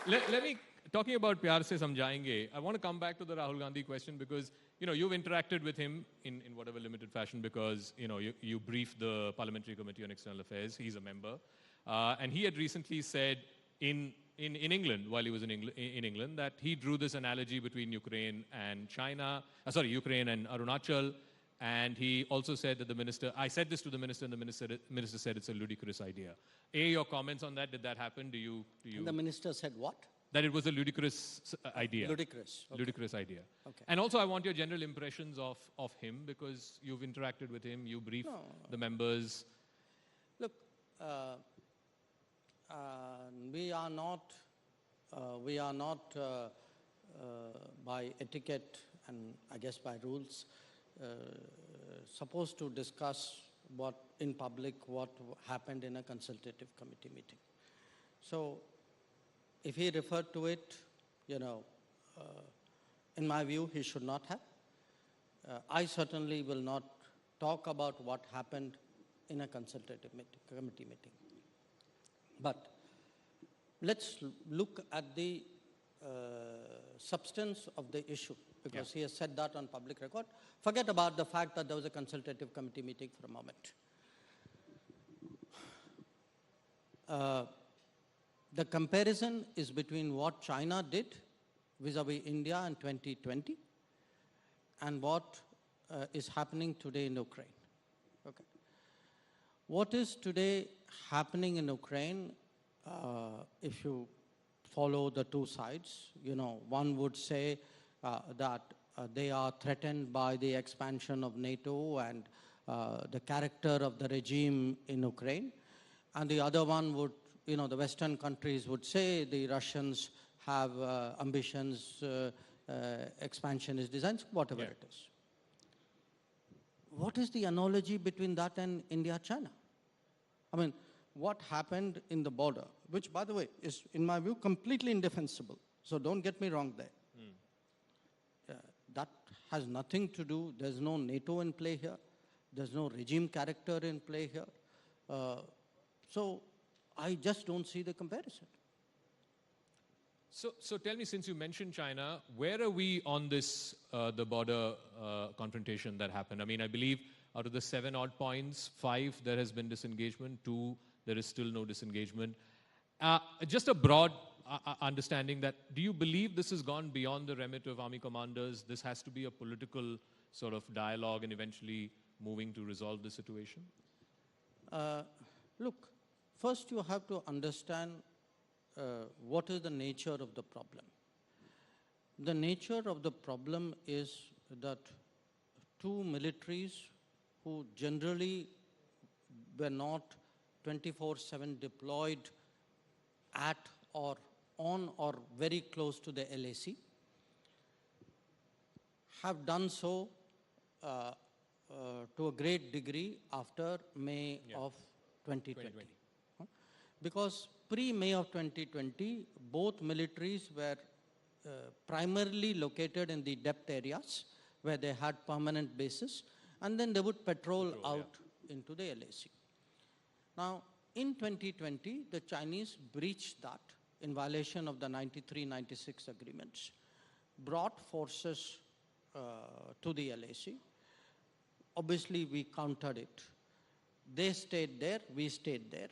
let me, talking about Pyar Se Samjhayenge, I want to come back to the Rahul Gandhi question because, you've interacted with him in whatever limited fashion because, you briefed the Parliamentary Committee on External Affairs. He's a member. And he had recently said in England, while he was in England, that he drew this analogy between Ukraine and Ukraine and Arunachal. And he also said that I said this to the minister, and the minister said it's a ludicrous idea. Your comments on that, did that happen? Do you? And the minister said what? That it was a ludicrous idea. Ludicrous. Okay. Ludicrous idea. Okay. And also I want your general impressions of him because you've interacted with him, you briefed the members. Look, we are not by etiquette and I guess by rules supposed to discuss what happened in a consultative committee meeting. So if he referred to it, in my view, he should not have. I certainly will not talk about what happened in a consultative committee meeting. But let's look at the substance of the issue, because he has said that on public record. Forget about the fact that there was a consultative committee meeting for a moment. The comparison is between what China did vis-a-vis India in 2020 and what is happening today in Ukraine. Okay. What is today happening in Ukraine, if you follow the two sides, one would say that they are threatened by the expansion of NATO and the character of the regime in Ukraine. And the other one would, the Western countries would say the Russians have ambitions, expansionist designs, whatever it is. What is the analogy between that and India-China? I mean, what happened in the border, which, by the way, is, in my view, completely indefensible. So don't get me wrong there. That has nothing to do, there's no NATO in play here. There's no regime character in play here. So I just don't see the comparison. So tell me, since you mentioned China, where are we on this, the border confrontation that happened? I mean, I believe out of the 7 odd points, 5, there has been disengagement, 2, there is still no disengagement. Just a broad understanding that, do you believe this has gone beyond the remit of army commanders? This has to be a political sort of dialogue and eventually moving to resolve the situation? Look, first you have to understand what is the nature of the problem. The nature of the problem is that two militaries who generally were not 24/7 deployed at or on or very close to the LAC have done so to a great degree after May of 2020. Because pre-May of 2020, both militaries were primarily located in the depth areas where they had permanent bases, and then they would patrol out into the LAC. Now, in 2020, the Chinese breached that in violation of the 93-96 agreements, brought forces to the LAC. Obviously, we countered it. They stayed there, we stayed there.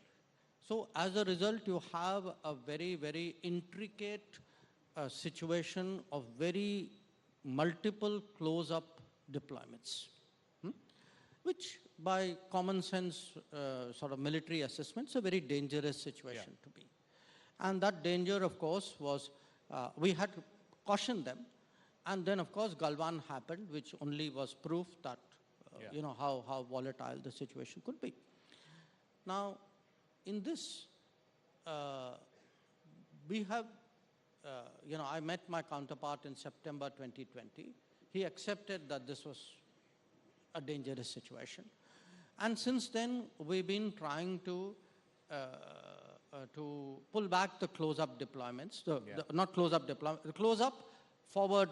So as a result, you have a very, very intricate situation of very multiple close-up deployments, which by common sense sort of military assessments, a very dangerous situation to be. And that danger, of course, was, we had cautioned them. And then, of course, Galwan happened, which only was proof that, how volatile the situation could be. Now, in this, we have, I met my counterpart in September 2020. He accepted that this was a dangerous situation. And since then, we've been trying to pull back the close-up deployments, not close-up deployments, the close-up forward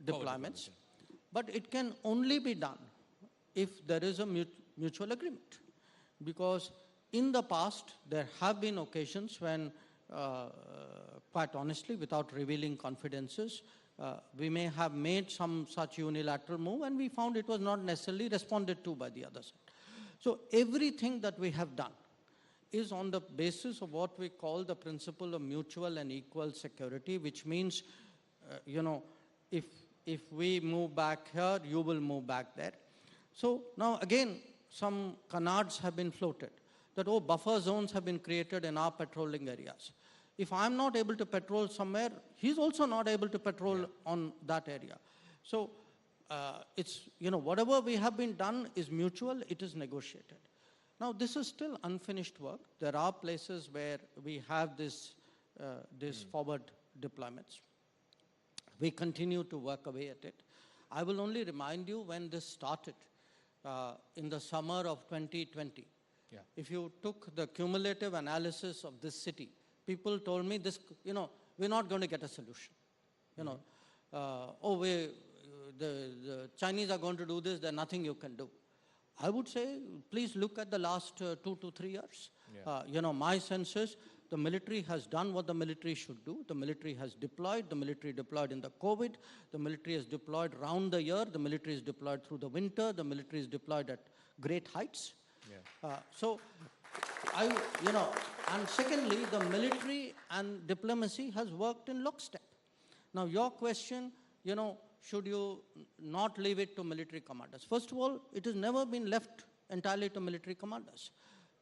deployments. But it can only be done if there is a mutual agreement. Because in the past, there have been occasions when quite honestly, without revealing confidences, we may have made some such unilateral move and we found it was not necessarily responded to by the other side. So everything that we have done is on the basis of what we call the principle of mutual and equal security, which means, if we move back here, you will move back there. So now again, some canards have been floated that, oh, buffer zones have been created in our patrolling areas. If I'm not able to patrol somewhere, he's also not able to patrol on that area. So it's, whatever we have been done is mutual, it is negotiated. Now, this is still unfinished work. There are places where we have this forward deployments. We continue to work away at it. I will only remind you when this started in the summer of 2020. Yeah. If you took the cumulative analysis of this city, people told me this, we're not going to get a solution. The Chinese are going to do this, there's nothing you can do. I would say, please look at the last 2 to 3 years. Yeah. My sense is the military has done what the military should do. The military has deployed. The military deployed in the COVID. The military is deployed round the year. The military is deployed through the winter. The military is deployed at great heights. Yeah. And secondly, the military and diplomacy has worked in lockstep. Now, your question, should you not leave it to military commanders? First of all, it has never been left entirely to military commanders.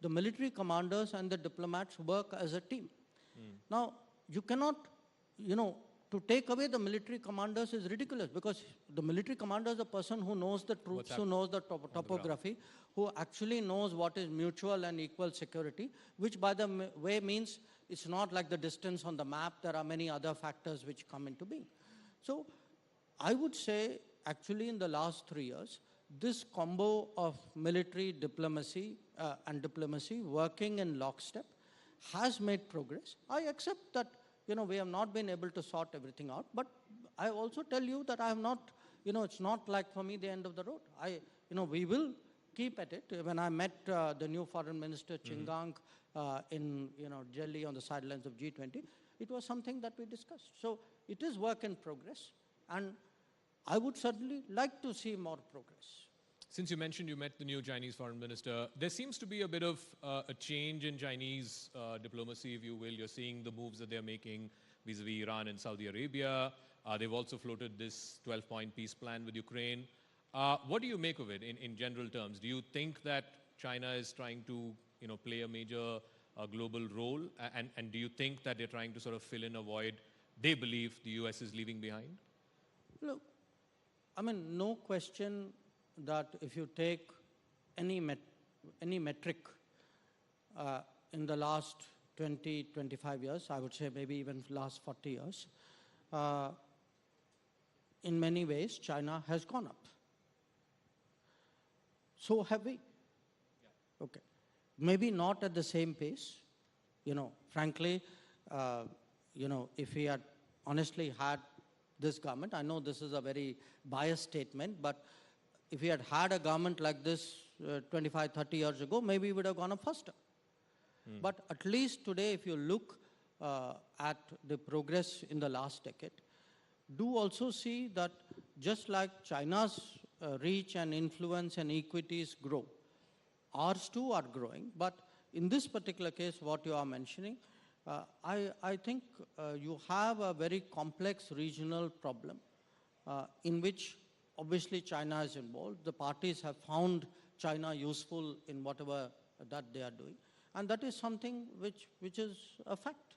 The military commanders and the diplomats work as a team. Now, you cannot, to take away the military commanders is ridiculous, because the military commander is a person who knows the troops, who knows the topography, who actually knows what is mutual and equal security, which by the way means it's not like the distance on the map. There are many other factors which come into being. So I would say, actually, in the last 3 years, this combo of military diplomacy and diplomacy working in lockstep has made progress. I accept that, we have not been able to sort everything out, but I also tell you that I have not, it's not like for me the end of the road. We will keep at it. When I met the new foreign minister, Chingang, in, Delhi on the sidelines of G20, it was something that we discussed. So it is work in progress, and I would certainly like to see more progress. Since you mentioned you met the new Chinese foreign minister, there seems to be a bit of a change in Chinese diplomacy, if you will. You're seeing the moves that they're making vis-a-vis Iran and Saudi Arabia. They've also floated this 12-point peace plan with Ukraine. What do you make of it in general terms? Do you think that China is trying to play a major global role? And do you think that they're trying to sort of fill in a void they believe the US is leaving behind? Look, no question that if you take any metric in the last 20, 25 years, I would say maybe even last 40 years, in many ways, China has gone up. So have we. Yeah. Okay. Maybe not at the same pace. Frankly, if we had honestly had this government, I know this is a very biased statement, but if we had had a government like this 25, 30 years ago, maybe we would have gone up faster. But at least today, if you look at the progress in the last decade, do also see that just like China's reach and influence and equities grow, ours too are growing. But in this particular case, what you are mentioning, I think you have a very complex regional problem in which obviously China is involved. The parties have found China useful in whatever that they are doing. And that is something which is a fact.